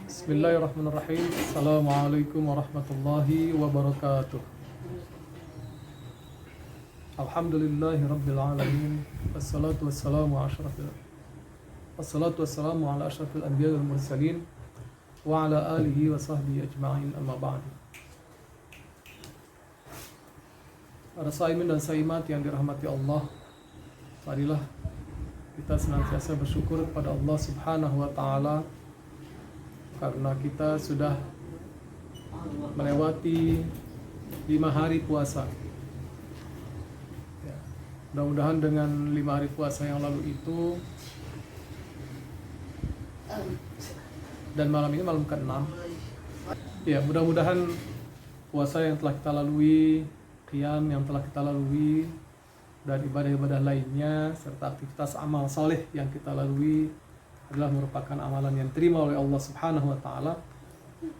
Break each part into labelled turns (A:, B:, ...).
A: Bismillahirrahmanirrahim. Assalamualaikum warahmatullahi wabarakatuh. Alhamdulillahi rabbil alamin. Wassalatu wassalamu ala asyrafil anbiya wal mursalin wa ala alihi wa sahbihi ajma'in, amma ba'du. Para saimin dan saimat yang dirahmati Allah, marilah kita senantiasa bersyukur kepada Allah Subhanahu wa taala karena kita sudah melewati 5 hari puasa. Ya, mudah-mudahan dengan 5 hari puasa yang lalu itu dan malam ini malam ke-6. Ya, mudah-mudahan puasa yang telah kita lalui, qiyam yang telah kita lalui, dan ibadah-ibadah lainnya serta aktivitas amal soleh yang kita lalui adalah merupakan amalan yang diterima oleh Allah Subhanahu wa taala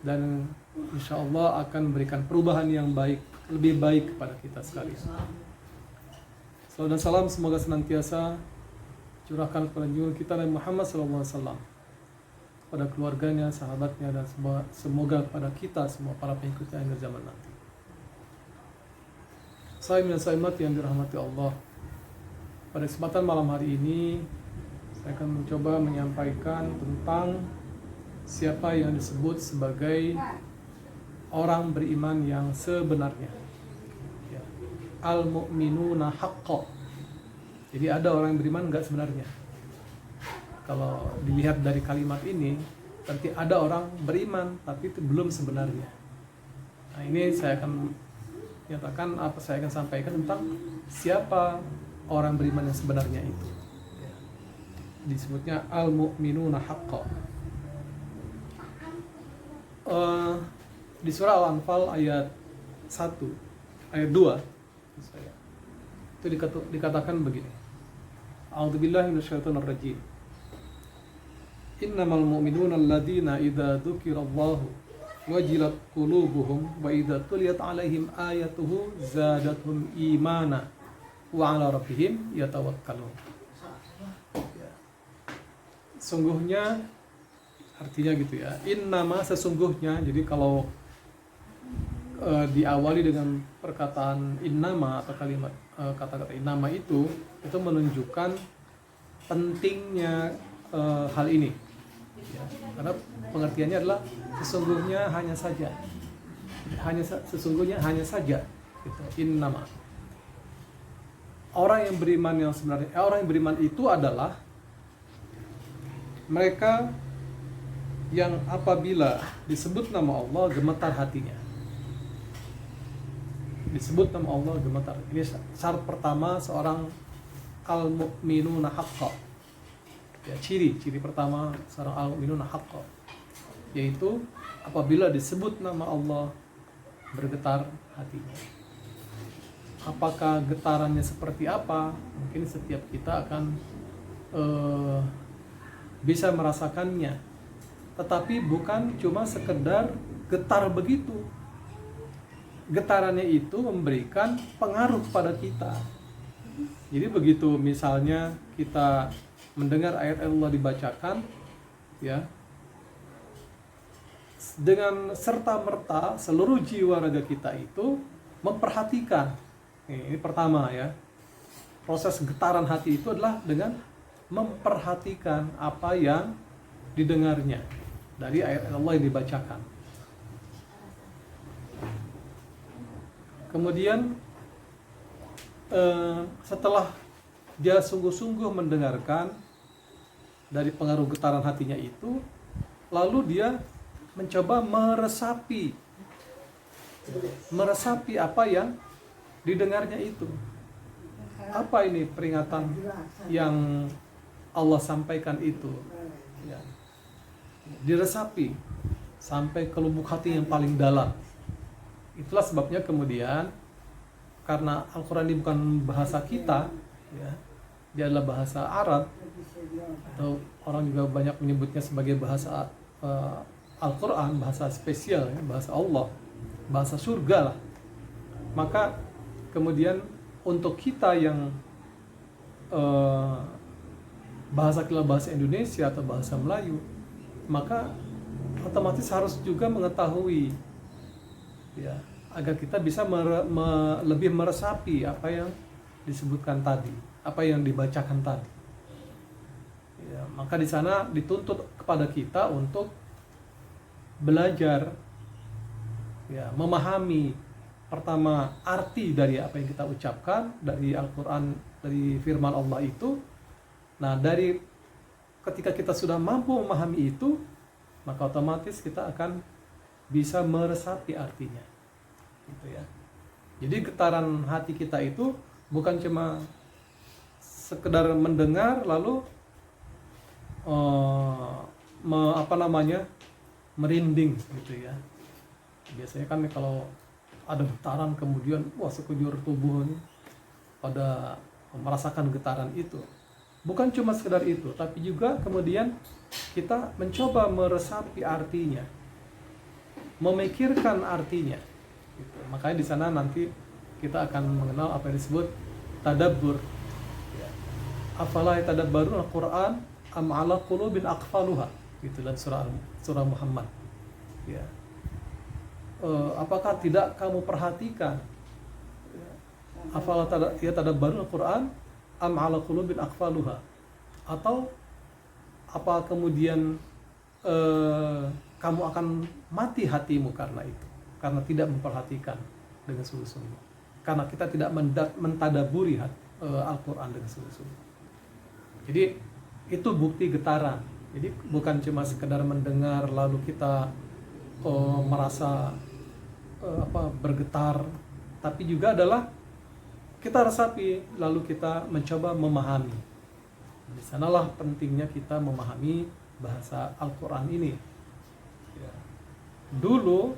A: dan insya Allah akan memberikan perubahan yang baik, lebih baik kepada kita sekalian. Salam dan salam semoga senantiasa curahkan kepada junjungan kita Nabi Muhammad SAW, pada keluarganya, sahabatnya, dan semoga pada kita semua para pengikutnya hingga zaman nanti. Saimin dan saimat yang dirahmati Allah, pada kesempatan malam hari ini saya akan mencoba menyampaikan tentang siapa yang disebut sebagai orang beriman yang sebenarnya. Ya. Al-mu'minuna haqqa. Jadi ada orang yang beriman enggak sebenarnya. Kalau dilihat dari kalimat ini, berarti ada orang beriman tapi itu belum sebenarnya. Nah, ini saya akan nyatakan apa saya akan sampaikan tentang siapa orang beriman yang sebenarnya itu. Disebutnya al-mu'minuna haqqa. Di surah Al-Anfal ayat 1, ayat 2 itu dikatakan begini. A'udzubillahi minasyaitonir rajim. Innamal mu'minuna alladzina idza dzukirallahu wajilat qulubuhum wa idza tuliyat 'alaihim ayatuhu zadatuhum imana wa 'ala rabbihim yatawakkalun. Sungguhnya artinya gitu ya, innama sesungguhnya. Jadi kalau diawali dengan perkataan innama atau kalimat kata-kata innama itu menunjukkan pentingnya hal ini ya, karena pengertiannya adalah sesungguhnya hanya saja, sesungguhnya hanya saja gitu. Innama, orang yang beriman yang sebenarnya, orang yang beriman itu adalah mereka yang apabila disebut nama Allah gemetar hatinya. Disebut nama Allah gemetar. Ini syarat pertama seorang al-mu'minuna haqqa. Ya, ciri pertama seorang al-mu'minuna haqqa, yaitu apabila disebut nama Allah bergetar hatinya. Apakah getarannya seperti apa? Mungkin setiap kita akan bisa merasakannya, tetapi bukan cuma sekedar getar begitu. Getarannya itu memberikan pengaruh pada kita. Jadi begitu misalnya kita mendengar ayat Allah dibacakan, ya, dengan serta-merta seluruh jiwa raga kita itu memperhatikan. Ini pertama ya, proses getaran hati itu adalah dengan memperhatikan apa yang didengarnya dari ayat Allah yang dibacakan. Kemudian setelah dia sungguh-sungguh mendengarkan dari pengaruh getaran hatinya itu, lalu dia mencoba meresapi apa yang didengarnya itu. Apa ini peringatan yang Allah sampaikan itu ya, diresapi sampai ke lubuk hati yang paling dalam. Itulah sebabnya kemudian, karena Al-Quran ini bukan bahasa kita ya, dia adalah bahasa Arab, atau orang juga banyak menyebutnya sebagai bahasa Al-Quran, bahasa spesial ya, bahasa Allah, bahasa surga lah. Maka kemudian untuk kita yang bahasa kita bahasa Indonesia atau bahasa Melayu, maka otomatis harus juga mengetahui, ya, agar kita bisa lebih meresapi apa yang disebutkan tadi, apa yang dibacakan tadi. Ya, maka di sana dituntut kepada kita untuk belajar, ya, memahami pertama arti dari apa yang kita ucapkan dari Al-Quran, dari firman Allah itu. Nah, dari ketika kita sudah mampu memahami itu, maka otomatis kita akan bisa meresapi artinya, gitu ya. Jadi getaran hati kita itu bukan cuma sekedar mendengar lalu merinding, gitu ya. Biasanya kan kalau ada getaran kemudian sekujur tubuh ini pada merasakan getaran itu. Bukan cuma sekedar itu, tapi juga kemudian kita mencoba meresapi artinya, memikirkan artinya, gitu. Makanya di sana nanti kita akan mengenal apa yang disebut tadabbur, ya. Afala yatadabbaruna al-Qur'an am 'ala qulubin aqfaluha, gitu, dalam surah Muhammad, ya. Apakah tidak kamu perhatikan, ya, afala yatadabbaruna al-Qur'an am 'ala qulubin aqfaluha, atau apa kemudian kamu akan mati hatimu karena itu, karena tidak memperhatikan dengan sungguh-sungguh, karena kita tidak mentadaburi Al-Quran dengan sungguh-sungguh. Jadi itu bukti getaran. Jadi bukan cuma sekedar mendengar lalu kita merasa bergetar, tapi juga adalah kita resapi lalu kita mencoba memahami. Di sanalah pentingnya kita memahami bahasa Al-Quran ini, ya. Dulu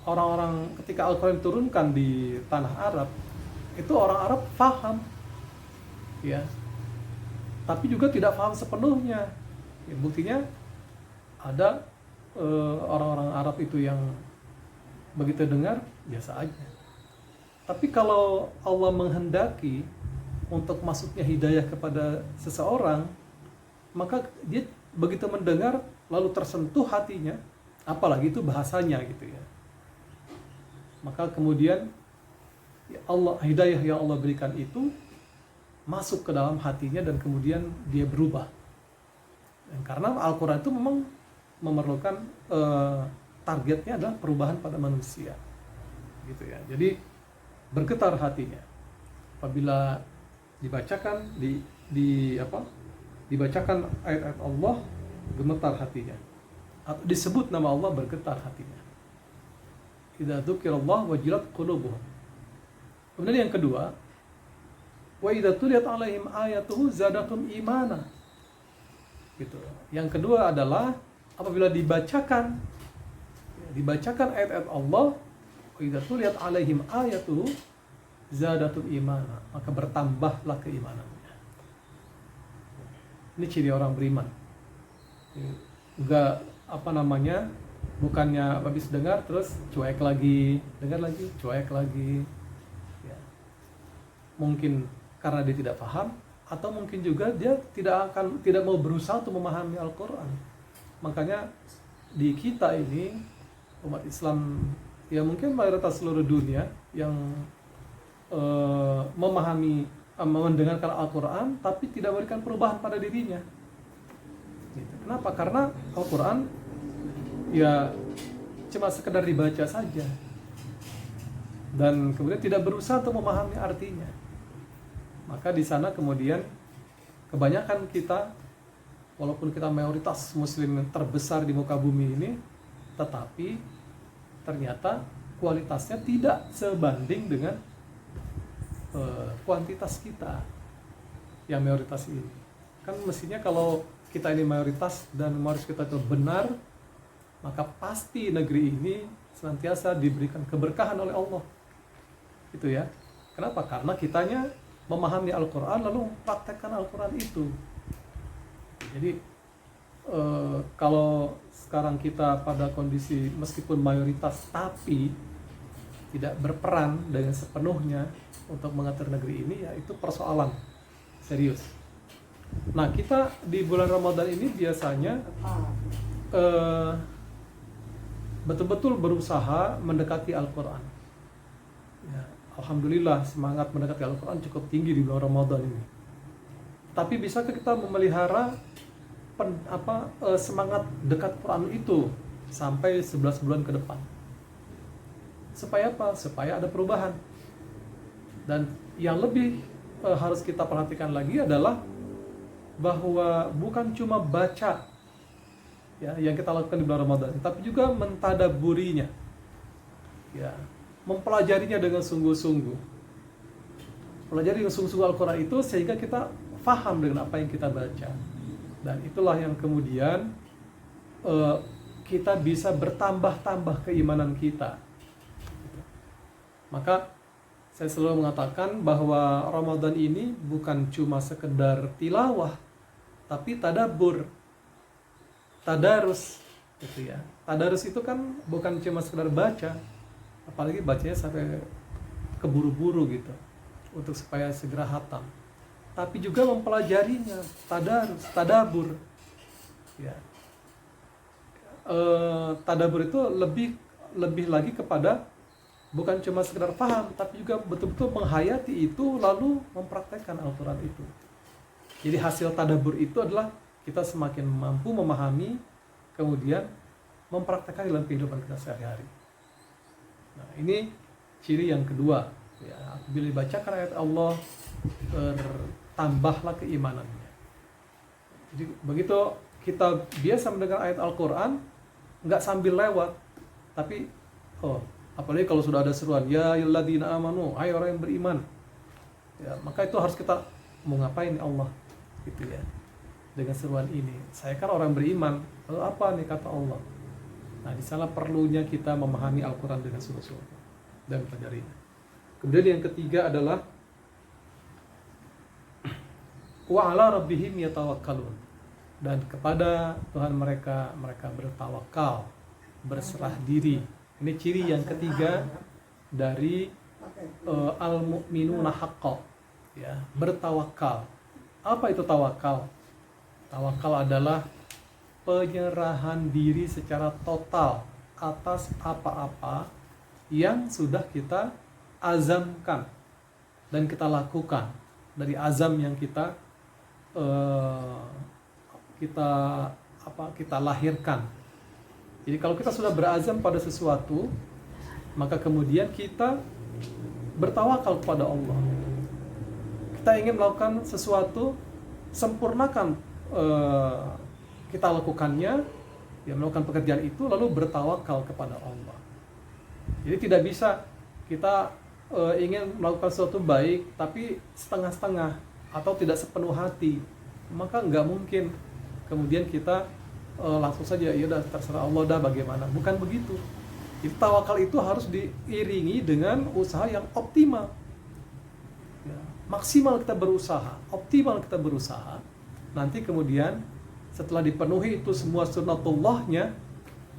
A: orang-orang ketika Al-Quran diturunkan di tanah Arab, itu orang Arab paham, ya, tapi juga tidak paham sepenuhnya, ya. Buktinya ada orang-orang Arab itu yang begitu dengar biasa aja. Tapi kalau Allah menghendaki untuk masuknya hidayah kepada seseorang, maka dia begitu mendengar lalu tersentuh hatinya, apalagi itu bahasanya, gitu ya. Maka kemudian hidayah yang Allah berikan itu masuk ke dalam hatinya dan kemudian dia berubah. Dan karena Al-Quran itu memang memerlukan targetnya adalah perubahan pada manusia, gitu ya. Jadi bergetar hatinya apabila dibacakan dibacakan ayat-ayat Allah, gemetar hatinya, atau disebut nama Allah, bergetar hatinya. Idza dzukirallah wajilat qulubuhum. Kemudian yang kedua, wa idza tuliyat alaihim ayatuhu zadatum imana. Gitu. Yang kedua adalah apabila dibacakan ayat-ayat Allah, wa idza tuliyat alaihim ayatuhu zadatum imana, maka bertambahlah keimanannya. Ini ciri orang beriman. Enggak bukannya habis dengar terus cuek lagi, dengar lagi, cuek lagi, ya. Mungkin karena dia tidak paham, atau mungkin juga dia tidak mau berusaha untuk memahami Al-Quran. Makanya di kita ini umat Islam, ya mungkin mayoritas seluruh dunia yang mendengarkan Al-Quran tapi tidak memberikan perubahan pada dirinya. Kenapa? Karena Al-Quran ya cuma sekedar dibaca saja dan kemudian tidak berusaha untuk memahami artinya. Maka di sana kemudian kebanyakan kita, walaupun kita mayoritas muslim yang terbesar di muka bumi ini, tetapi ternyata kualitasnya tidak sebanding dengan kuantitas kita yang mayoritas ini. Kan mestinya kalau kita ini mayoritas dan mayoritas kita itu benar, maka pasti negeri ini senantiasa diberikan keberkahan oleh Allah, gitu ya. Kenapa? Karena kitanya memahami Al-Quran lalu praktekkan Al-Quran itu. Jadi kalau sekarang kita pada kondisi meskipun mayoritas tapi tidak berperan dengan sepenuhnya untuk mengatur negeri ini, ya itu persoalan serius. Nah, kita di bulan Ramadan ini biasanya eh, betul-betul berusaha mendekati Al-Quran. Ya, alhamdulillah semangat mendekati Al-Quran cukup tinggi di bulan Ramadan ini. Tapi bisakah kita memelihara semangat dekat Quran itu sampai 11 bulan ke depan? Supaya apa? Supaya ada perubahan. Dan yang lebih harus kita perhatikan lagi adalah bahwa bukan cuma baca ya yang kita lakukan di bulan Ramadan, tapi juga mentadaburinya, ya, mempelajarinya dengan sungguh-sungguh. Pelajari dengan sungguh-sungguh Al-Quran itu sehingga kita faham dengan apa yang kita baca, dan itulah yang kemudian kita bisa bertambah-tambah keimanan kita. Maka saya selalu mengatakan bahwa Ramadan ini bukan cuma sekedar tilawah, tapi tadabbur, tadarus, gitu ya. Tadarus itu kan bukan cuma sekedar baca, apalagi bacanya sampai keburu-buru gitu, untuk supaya segera hatam. Tapi juga mempelajarinya, tadarus, tadabbur. Ya. Tadabbur itu lebih lagi kepada bukan cuma sekedar paham, tapi juga betul-betul menghayati itu lalu mempraktekkan Al-Quran itu. Jadi hasil tadabbur itu adalah kita semakin mampu memahami, kemudian mempraktekkan dalam kehidupan kita sehari-hari. Nah, ini ciri yang kedua. Ya, bila dibacakan ayat Allah, bertambahlah keimanannya. Jadi begitu kita biasa mendengar ayat Al-Quran, nggak sambil lewat, tapi apalagi kalau sudah ada seruan, ya ayyuhalladzina amanu, hai orang yang beriman, ya, maka itu harus kita mau ngapain ya Allah, gitu ya. Dengan seruan ini, saya kan orang beriman, lalu apa nih kata Allah? Nah, di sana perlunya kita memahami Al-Quran dengan sungguh-sungguh dan pelajarinya. Kemudian yang ketiga adalah wa ala rabbihim yatawakkalun, dan kepada Tuhan mereka bertawakal, berserah diri. Ini ciri yang ketiga dari al-mu'minuna haqqan, ya, bertawakal. Apa itu tawakal? Tawakal adalah penyerahan diri secara total atas apa-apa yang sudah kita azamkan dan kita lakukan, dari azam yang kita lahirkan. Jadi kalau kita sudah berazam pada sesuatu, maka kemudian kita bertawakal kepada Allah. Kita ingin melakukan sesuatu, sempurnakan kita lakukannya, ya, melakukan pekerjaan itu lalu bertawakal kepada Allah. Jadi tidak bisa kita ingin melakukan sesuatu baik tapi setengah-setengah atau tidak sepenuh hati, maka nggak mungkin kemudian kita langsung saja ya udah terserah Allah dah bagaimana. Bukan begitu. Jadi tawakal itu harus diiringi dengan usaha yang optimal, ya, maksimal kita berusaha, optimal kita berusaha. Nanti kemudian setelah dipenuhi itu semua sunnatullahnya,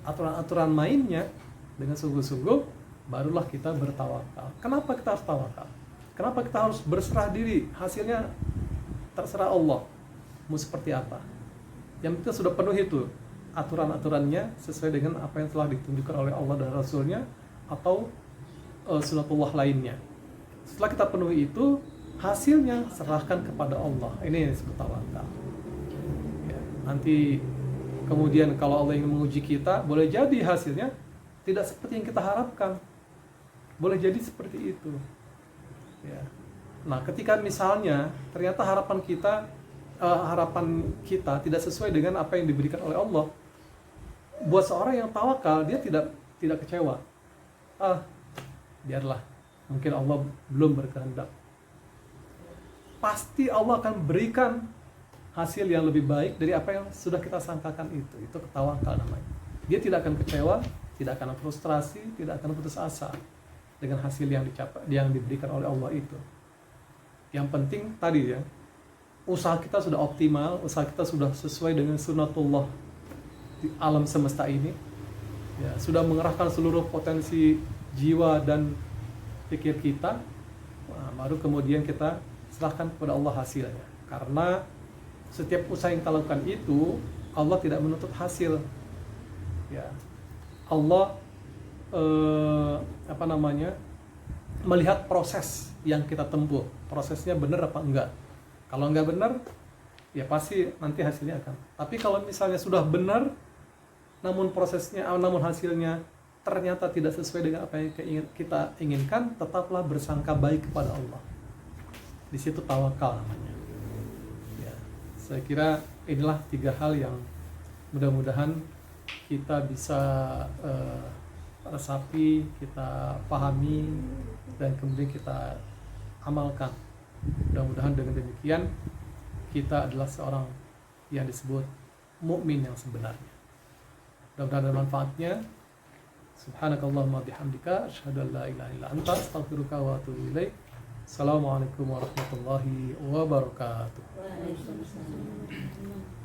A: aturan-aturan mainnya dengan sungguh-sungguh, barulah kita bertawakal. Kenapa kita harus tawakal? Kenapa kita harus berserah diri? Hasilnya terserah Allah. Mau seperti apa? Yang kita sudah penuhi itu aturan-aturannya sesuai dengan apa yang telah ditunjukkan oleh Allah dan Rasulnya atau sunnatullah lainnya. Setelah kita penuhi itu, hasilnya serahkan kepada Allah. Ini yang disebut tawakal. Ya, nanti kemudian kalau Allah ingin menguji kita, boleh jadi hasilnya tidak seperti yang kita harapkan. Boleh jadi seperti itu. Ya. Nah, ketika misalnya ternyata harapan kita tidak sesuai dengan apa yang diberikan oleh Allah, buat seorang yang tawakal, dia tidak kecewa. Biarlah, mungkin Allah belum berkehendak. Pasti Allah akan berikan hasil yang lebih baik dari apa yang sudah kita sangkakan itu. Itu tawakal namanya. Dia tidak akan kecewa, tidak akan frustrasi, tidak akan putus asa dengan hasil yang diberikan oleh Allah itu. Yang penting tadi ya, usaha kita sudah optimal, usaha kita sudah sesuai dengan sunnatullah di alam semesta ini, ya, sudah mengerahkan seluruh potensi jiwa dan pikir kita, baru kemudian kita serahkan kepada Allah hasilnya. Karena setiap usaha yang kita lakukan itu, Allah tidak menuntut hasil, Ya, Allah melihat proses yang kita tempuh, prosesnya benar apa enggak. Kalau enggak benar, ya pasti nanti hasilnya akan. Tapi kalau misalnya sudah benar, namun hasilnya ternyata tidak sesuai dengan apa yang kita inginkan, tetaplah bersangka baik kepada Allah. Di situ tawakal namanya. Ya, saya kira inilah 3 hal yang mudah-mudahan kita bisa resapi, kita pahami, dan kemudian kita amalkan. Mudah-mudahan dengan demikian kita adalah seorang yang disebut mukmin yang sebenarnya. Mudah-mudahan ada manfaatnya. Subhanakallahumma bihamdika asyhadu an la ilaha illa anta astaghfiruka wa atubu ilaik. Assalamualaikum warahmatullahi wabarakatuh.
B: Waalaikumsalam.